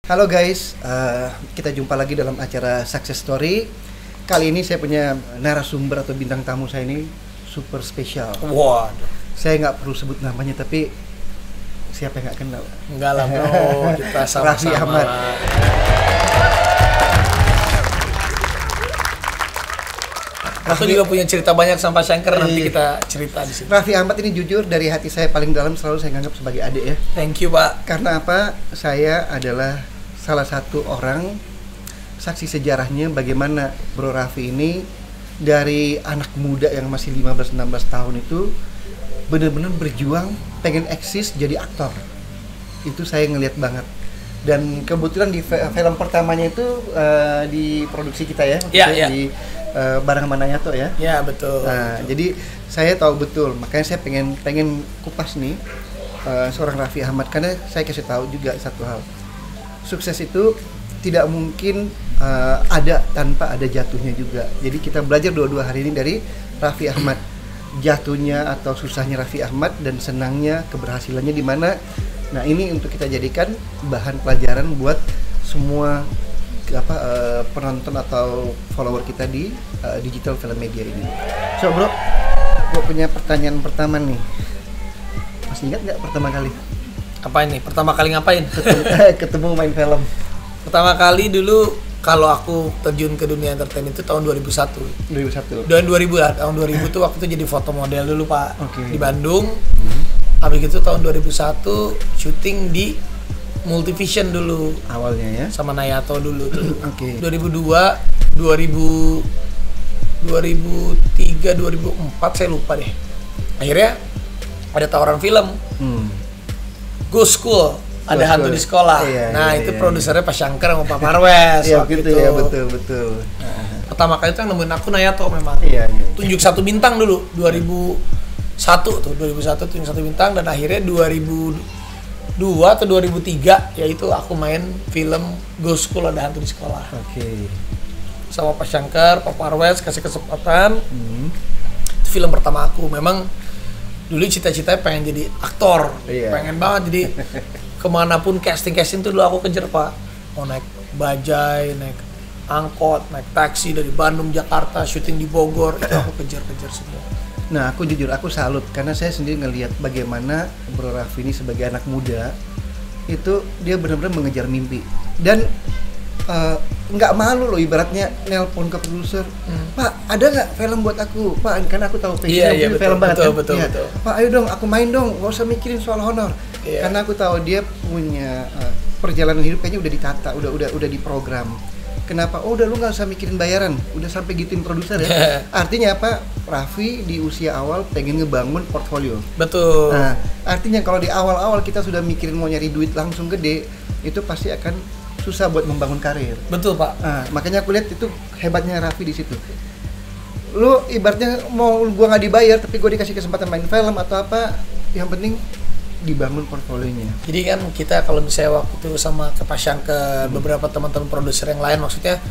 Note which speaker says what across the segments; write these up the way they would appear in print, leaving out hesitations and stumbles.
Speaker 1: Halo guys, kita jumpa lagi dalam acara Success Story. Kali ini saya punya narasumber atau bintang tamu saya ini super spesial.
Speaker 2: Waduh.
Speaker 1: Saya nggak perlu sebut namanya, tapi siapa yang nggak kenal?
Speaker 2: Enggak lah bro, kita sama-sama.
Speaker 1: Raffi Ahmad.
Speaker 2: Aku juga punya cerita banyak sama Shankar, nanti kita cerita di sini.
Speaker 1: Raffi Ahmad ini jujur dari hati saya paling dalam, selalu saya anggap sebagai adik ya.
Speaker 2: Thank you Pak.
Speaker 1: Karena apa? Saya adalah salah satu orang saksi sejarahnya bagaimana Bro Raffi ini dari anak muda yang masih 15-16 tahun itu benar-benar berjuang pengen eksis jadi aktor. Itu saya ngelihat banget. Dan kebetulan di film pertamanya itu di produksi kita ya,
Speaker 2: Iya.
Speaker 1: di bareng sama Nayato ya.
Speaker 2: Ya betul.
Speaker 1: Nah, jadi saya tahu betul, makanya saya pengen kupas nih seorang Raffi Ahmad, karena saya kasih tahu juga satu hal. Sukses itu tidak mungkin ada tanpa ada jatuhnya juga. Jadi kita belajar dua-dua hari ini dari Raffi Ahmad. Jatuhnya atau susahnya Raffi Ahmad dan senangnya, keberhasilannya di mana. Nah, ini untuk kita jadikan bahan pelajaran buat semua penonton atau follower kita di digital film media ini. So bro, gue punya pertanyaan pertama nih. Masih ingat nggak pertama kali?
Speaker 2: Apa ini? Pertama kali ngapain?
Speaker 1: Ketemu main film.
Speaker 2: Pertama kali dulu kalau aku terjun ke dunia entertain itu tahun 2001.
Speaker 1: 2001.
Speaker 2: Dan 2000 lah, tahun 2000 tuh waktu itu jadi foto model dulu Pak.
Speaker 1: Okay.
Speaker 2: Di Bandung. Habis itu tahun 2001 syuting di Multivision dulu.
Speaker 1: Awalnya ya.
Speaker 2: Sama Nayato dulu tuh.
Speaker 1: Oke.
Speaker 2: 2002, 2003, 2004 saya lupa deh. Akhirnya ada tawaran film. Go School, ada hantu di sekolah.
Speaker 1: Iya,
Speaker 2: nah,
Speaker 1: iya,
Speaker 2: itu
Speaker 1: iya.
Speaker 2: produsernya Pak Shankar sama Pak Marwes.
Speaker 1: Iya gitu ya, betul.
Speaker 2: Pertama kali itu yang nemuin aku Nayato memang.
Speaker 1: Iya.
Speaker 2: Tunjuk 1 bintang dulu, 2001 tunjuk 1 bintang, dan akhirnya 2002 atau 2003 yaitu aku main film Go School, ada hantu di sekolah.
Speaker 1: Oke.
Speaker 2: Sama Pak Shankar, Pak Marwes kasih kesempatan. Itu film pertama aku. Memang dulu cita-citanya pengen jadi aktor.
Speaker 1: Iya.
Speaker 2: Pengen banget, jadi kemanapun casting tuh dulu aku kejar Pak. Mau naik bajai, naik angkot, naik taksi dari Bandung, Jakarta, syuting di Bogor, itu aku kejar semua.
Speaker 1: Nah, aku jujur, aku salut karena saya sendiri ngelihat bagaimana Bro Raffi ini sebagai anak muda itu dia benar-benar mengejar mimpi dan nggak malu loh ibaratnya nelpon ke produser, Pak ada nggak film buat aku, Pak, karena aku tahu passionnya
Speaker 2: Iya,
Speaker 1: film banget kan,
Speaker 2: betul.
Speaker 1: Pak ayo dong aku main dong, nggak usah mikirin soal honor, karena aku tahu dia punya perjalanan hidup kayaknya udah ditata, udah diprogram. Kenapa? Oh udah lu nggak usah mikirin bayaran, udah sampai gituin produser ya. Artinya apa? Raffi di usia awal pengen ngebangun portfolio.
Speaker 2: Betul.
Speaker 1: Nah, artinya kalau di awal-awal kita sudah mikirin mau nyari duit langsung gede, itu pasti akan susah buat membangun karir.
Speaker 2: Betul Pak.
Speaker 1: Nah, makanya aku lihat itu hebatnya Raffi di situ. Lu ibaratnya mau gua nggak dibayar, tapi gua dikasih kesempatan main film atau apa, yang penting dibangun portfolionya.
Speaker 2: Jadi kan kita kalau misalnya waktu itu sama ke Pak Shankar, beberapa teman-teman produser yang lain, maksudnya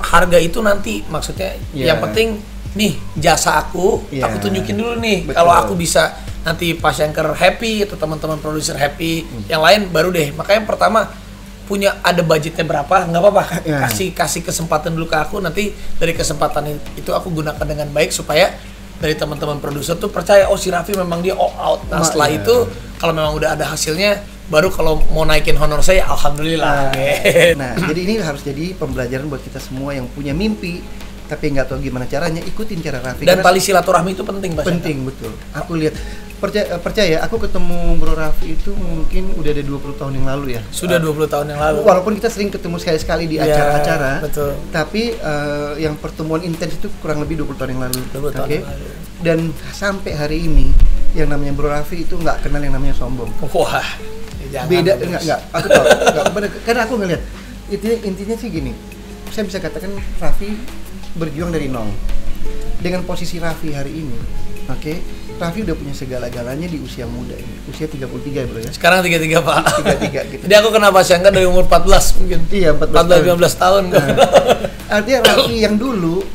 Speaker 2: harga itu nanti, maksudnya yang penting nih jasa aku tunjukin dulu nih. Kalau aku bisa nanti Pak Shankar happy atau teman-teman produser happy, yang lain baru deh. Makanya pertama punya ada budgetnya berapa, nggak apa-apa, kasih kesempatan dulu ke aku, nanti dari kesempatan itu aku gunakan dengan baik supaya dari teman-teman produser tuh percaya, oh si Raffi memang dia all out. Nah setelah itu kalau memang udah ada hasilnya, baru kalau mau naikin honor saya alhamdulillah.
Speaker 1: Nah jadi ini harus jadi pembelajaran buat kita semua yang punya mimpi tapi nggak tahu gimana caranya, ikutin cara Raffi.
Speaker 2: Dan tali silaturahmi itu penting Pak.
Speaker 1: Penting betul. Aku lihat, percaya aku ketemu Bro Raffi itu mungkin udah ada 20 tahun yang lalu ya.
Speaker 2: Sudah 20 tahun yang lalu.
Speaker 1: Walaupun kita sering ketemu sekali-sekali di acara-acara.
Speaker 2: Betul.
Speaker 1: Tapi yang pertemuan intens itu kurang lebih 20 tahun yang lalu.
Speaker 2: 20 tahun yang lalu.
Speaker 1: Dan sampai hari ini yang namanya Bro Raffi itu nggak kenal yang namanya sombong.
Speaker 2: Wah.
Speaker 1: Beda enggak. Aku tahu. Karena aku ngelihat intinya sih gini. Saya bisa katakan Raffi berjuang dari nol. Dengan posisi Raffi hari ini, Raffi udah punya segala-galanya di usia muda ini. Usia 33 ya bro ya?
Speaker 2: Sekarang 33 Pak.
Speaker 1: 33 gitu.
Speaker 2: Jadi aku kenal Pak Shankar dari umur 14 mungkin.
Speaker 1: Iya
Speaker 2: 14-15 tahun.
Speaker 1: Nah, artinya Raffi yang dulu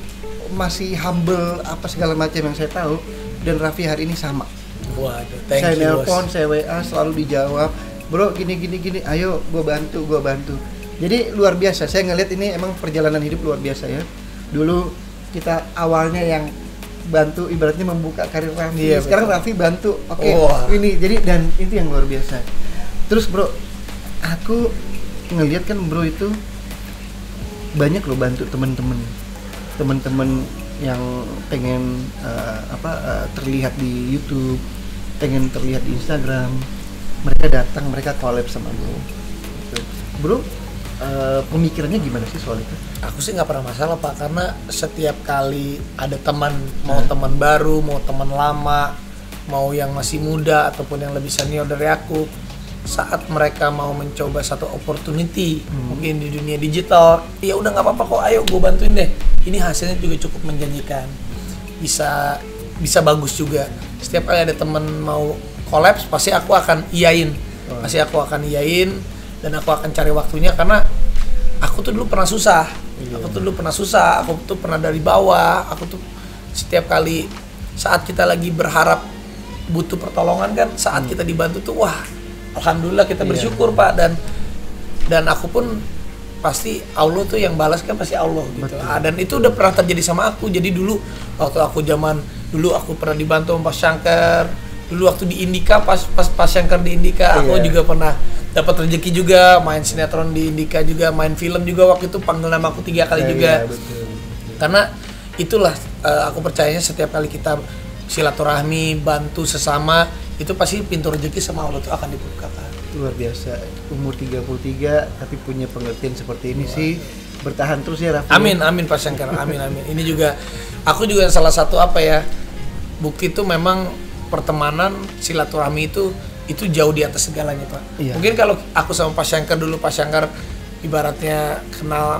Speaker 1: masih humble apa segala macam yang saya tahu, dan Raffi hari ini sama.
Speaker 2: Waduh,
Speaker 1: Saya nelpon, saya WA selalu dijawab. bro gini, ayo gua bantu. Jadi luar biasa, saya ngelihat ini emang perjalanan hidup luar biasa ya. Dulu kita awalnya yang bantu ibaratnya membuka karir Raffi, sekarang Raffi bantu, ini jadi, dan itu yang luar biasa. Terus bro, aku ngelihat kan bro itu banyak loh bantu teman-teman yang pengen terlihat di YouTube, pengen terlihat di Instagram, mereka datang, mereka collab sama bro. Pemikirannya gimana sih soal itu?
Speaker 2: Aku sih nggak pernah masalah Pak, karena setiap kali ada teman, mau teman baru, mau teman lama, mau yang masih muda ataupun yang lebih senior dari aku, saat mereka mau mencoba satu opportunity mungkin di dunia digital, ya udah nggak apa-apa kok, ayo gue bantuin deh. Ini hasilnya juga cukup menjanjikan, bisa bagus juga. Setiap kali ada temen mau collapse, pasti aku akan iyain, dan aku akan cari waktunya, karena aku tuh dulu pernah susah, aku tuh pernah dari bawah, aku tuh setiap kali saat kita lagi berharap butuh pertolongan kan, saat kita dibantu tuh wah, alhamdulillah kita bersyukur Pak, dan aku pun pasti Allah tuh yang balas kan, pasti Allah gitu. Dan itu udah pernah terjadi sama aku. Jadi dulu waktu aku aku pernah dibantu sama Pak Shankar. Dulu waktu di Indika, pas Pak Shankar di Indika, aku juga pernah dapat rezeki juga, main sinetron di Indika juga, main film juga, waktu itu panggil nama aku 3 kali juga. Betul. Karena itulah aku percayanya setiap kali kita silaturahmi, bantu sesama, itu pasti pintu rezeki sama Allah tuh akan dibukakan.
Speaker 1: Luar biasa, umur 33 tapi punya pengertian seperti ini sih, bertahan terus ya Raffi.
Speaker 2: Amin Pak Shankar, amin. Ini juga, aku juga salah satu bukti itu memang pertemanan, silaturahmi itu jauh di atas segalanya Pak. Mungkin kalau aku sama Pak Shankar dulu, Pak Shankar ibaratnya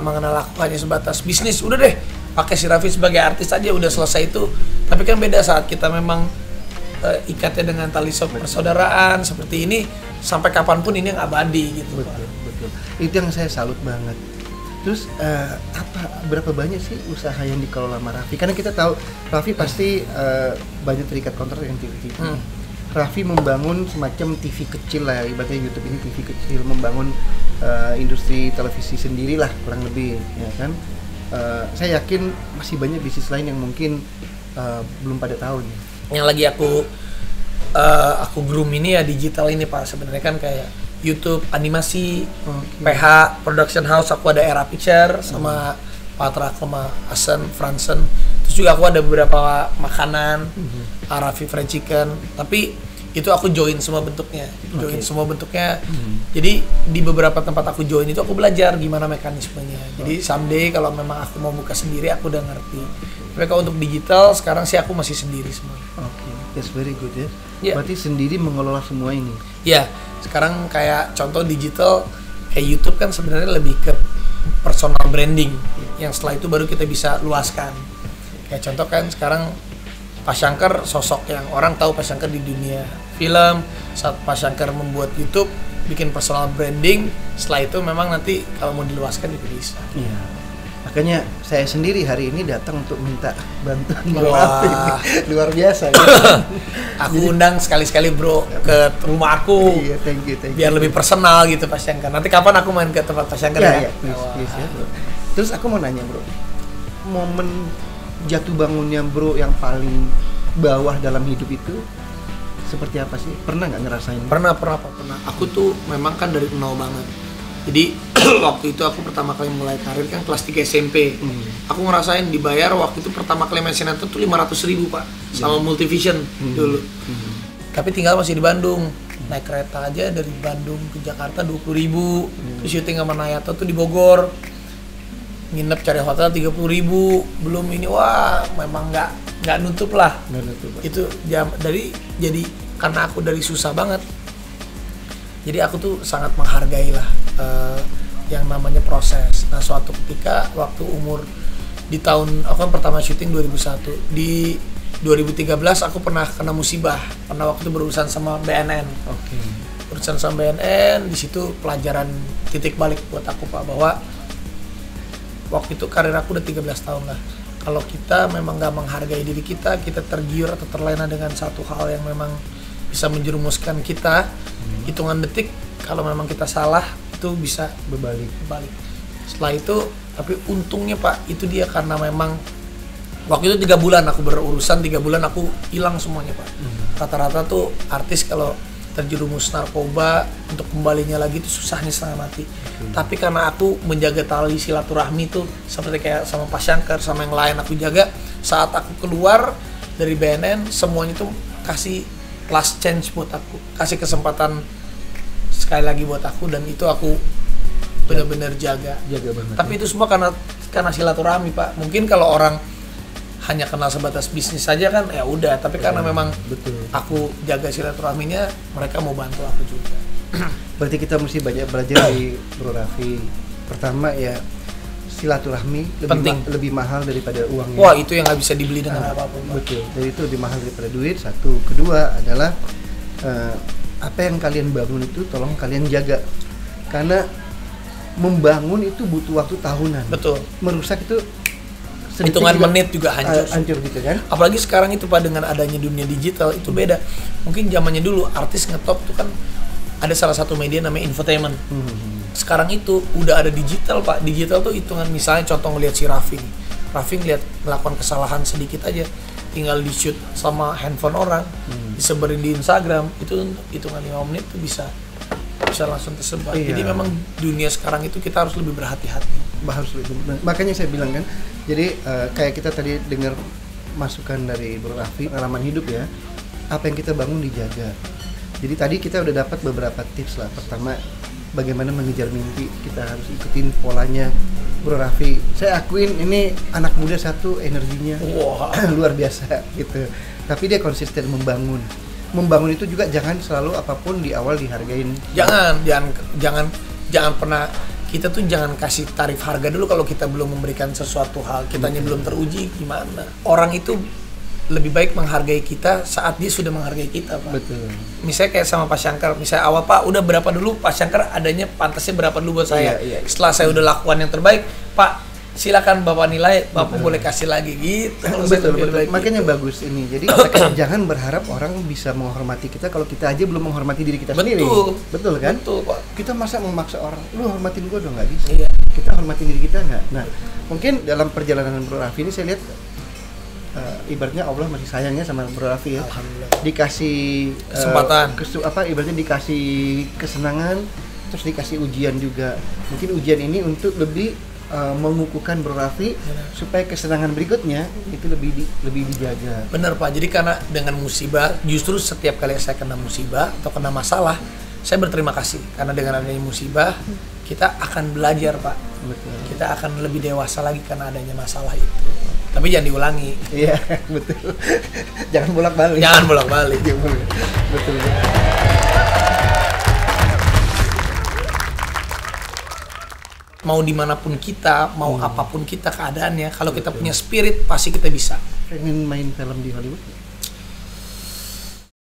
Speaker 2: mengenal aku hanya sebatas bisnis, udah deh pakai si Raffi sebagai artis aja, udah selesai itu. Tapi kan beda saat kita memang ikatnya dengan tali persaudaraan seperti ini, sampai kapanpun ini yang abadi gitu.
Speaker 1: Betul. Itu yang saya salut banget. Terus berapa banyak sih usaha yang dikelola sama Raffi? Karena kita tahu Raffi pasti banyak terikat kontrak dengan TV. Raffi membangun semacam TV kecil lah, ibaratnya YouTube ini TV kecil, membangun industri televisi sendiri lah kurang lebih, ya kan? Saya yakin masih banyak bisnis lain yang mungkin belum pada tahu nih.
Speaker 2: Yang lagi aku groom ini ya digital ini Pak, sebenarnya kan kayak YouTube, animasi, PH, production house, aku ada Era Picture sama Patra sama Asen, Fransen. Terus juga aku ada beberapa makanan, Raffi Fried Chicken, tapi itu aku join semua bentuknya. Jadi di beberapa tempat aku join itu aku belajar gimana mekanismenya. Jadi someday kalau memang aku mau buka sendiri aku udah ngerti. Tapi kalau untuk digital sekarang sih aku masih sendiri semua.
Speaker 1: That's very good ya. Berarti sendiri mengelola semua ini.
Speaker 2: Ya, sekarang kayak contoh digital kayak YouTube kan sebenarnya lebih ke personal branding. Yang setelah itu baru kita bisa luaskan. Kayak contoh kan sekarang Pak Shankar sosok yang orang tahu Pak Shankar di dunia film. Saat Pak Shankar membuat YouTube, bikin personal branding, setelah itu memang nanti kalau mau diluaskan juga bisa.
Speaker 1: Makanya saya sendiri hari ini datang untuk minta bantuan Raffi. Luar biasa ya.
Speaker 2: Aku undang sekali-sekali bro ke rumah aku.
Speaker 1: Thank you.
Speaker 2: Biar lebih personal gitu Pak Shankar. Nanti kapan aku main ke tempat Pak Shankar ya?
Speaker 1: Please ya bro. Terus aku mau nanya bro, momen jatuh bangunnya bro yang paling bawah dalam hidup itu seperti apa sih? Pernah nggak ngerasain?
Speaker 2: Pernah. Aku tuh memang kan dari nol banget. Jadi waktu itu aku pertama kali mulai karir kan kelas 3 SMP. Aku ngerasain dibayar waktu itu pertama kali main sinetron tuh 500.000 Pak sama Multivision dulu. Tapi tinggal masih di Bandung. Naik kereta aja dari Bandung ke Jakarta 20.000. Terus syuting sama Nayato tuh di Bogor. Nginep cari hotel 30.000. Belum ini memang nggak nutup lah. Itu jadi karena aku dari susah banget. Jadi aku tuh sangat menghargai lah yang namanya proses. Nah suatu ketika waktu umur di tahun aku kan pertama syuting 2001, di 2013 aku pernah kena musibah, pernah waktu itu berurusan sama BNN. Berurusan sama BNN, di situ pelajaran titik balik buat aku Pak, bahwa waktu itu karir aku udah 13 tahun lah. Kalau kita memang nggak menghargai diri kita tergiur atau terlena dengan satu hal yang memang bisa menjerumuskan kita, hitungan detik kalau memang kita salah itu bisa
Speaker 1: berbalik.
Speaker 2: Setelah itu, tapi untungnya Pak, itu dia karena memang waktu itu 3 bulan aku berurusan, 3 bulan aku hilang semuanya Pak. Rata-rata tuh artis kalau terjerumus narkoba untuk kembalinya lagi itu susahnya setengah mati. Tapi karena aku menjaga tali silaturahmi tuh seperti kayak sama Pak Syangkar sama yang lain aku jaga, saat aku keluar dari BNN semuanya tuh kasih last chance buat aku, kasih kesempatan sekali lagi buat aku, dan itu aku benar-benar jaga banget. Tapi itu semua karena silaturahmi Pak. Mungkin kalau orang hanya kenal sebatas bisnis saja kan ya udah, tapi karena memang aku jaga silaturahminya, mereka mau bantu aku juga.
Speaker 1: Berarti kita mesti banyak belajar dari Bro Raffi. Pertama ya silaturahmi lebih mahal daripada uangnya.
Speaker 2: Wah, itu yang nggak bisa dibeli dengan apapun.
Speaker 1: Betul. Jadi itu lebih mahal daripada duit. Satu. Kedua adalah apa yang kalian bangun itu tolong kalian jaga. Karena membangun itu butuh waktu tahunan.
Speaker 2: Betul.
Speaker 1: Merusak itu
Speaker 2: hitungan menit juga hancur
Speaker 1: gitu kan.
Speaker 2: Apalagi sekarang itu Pak, dengan adanya dunia digital itu beda. Mungkin zamannya dulu artis ngetop itu kan ada salah satu media namanya infotainment. Sekarang itu udah ada digital Pak. Digital tuh hitungan, misalnya contoh ngelihat si Raffi nih. Raffi ngeliat melakukan kesalahan sedikit aja, tinggal di shoot sama handphone orang, disebarin di Instagram, itu hitungan 5 menit tuh bisa langsung tersebar. Jadi memang dunia sekarang itu kita harus lebih berhati-hati.
Speaker 1: Makanya saya bilang kan, jadi kayak kita tadi dengar masukan dari Bro Raffi, pengalaman hidup ya, apa yang kita bangun dijaga. Jadi tadi kita udah dapat beberapa tips lah. Pertama, bagaimana mengejar mimpi, kita harus ikutin polanya Bro Raffi. Saya akuin ini anak muda satu, energinya luar biasa gitu. Tapi dia konsisten membangun itu juga jangan selalu apapun di awal dihargain. Jangan pernah, kita tuh jangan kasih tarif harga dulu kalau kita belum memberikan sesuatu hal, kitanya belum teruji gimana. Orang itu lebih baik menghargai kita saat dia sudah menghargai kita Pak. Betul.
Speaker 2: Misalnya kayak sama Pak Syangkar, misalnya awal Pak udah berapa dulu, Pak Syangkar adanya pantasnya berapa dulu buat saya. Setelah saya udah lakukan yang terbaik, Pak silakan Bapak nilai, Bapak boleh kasih lagi gitu.
Speaker 1: Betul. Makanya gitu. Bagus ini. Jadi jangan berharap orang bisa menghormati kita kalau kita aja belum menghormati diri kita sendiri. Betul kan?
Speaker 2: Betul Pak.
Speaker 1: Kita masa memaksa orang, lu hormatin gua dong, nggak bisa.
Speaker 2: Iya.
Speaker 1: Kita hormatin diri kita nggak. Nah, mungkin dalam perjalanan Bro Raffi ini saya lihat ibaratnya Allah masih sayangnya sama Bro Raffi ya. Dikasih
Speaker 2: kesempatan.
Speaker 1: Ibaratnya dikasih kesenangan, terus dikasih ujian juga. Mungkin ujian ini untuk lebih mengukuhkan Bro Raffi supaya kesenangan berikutnya itu lebih dijaga.
Speaker 2: Benar Pak. Jadi karena dengan musibah, justru setiap kali saya kena musibah atau kena masalah, saya berterima kasih karena dengan adanya musibah kita akan belajar Pak.
Speaker 1: Betul. Kita
Speaker 2: akan lebih dewasa lagi karena adanya masalah itu. Tapi jangan diulangi.
Speaker 1: Iya, betul. Jangan bolak-balik. Betul.
Speaker 2: Mau dimanapun kita, mau apapun kita keadaannya, kalau kita punya spirit pasti kita bisa.
Speaker 1: Pengen main film di Hollywood?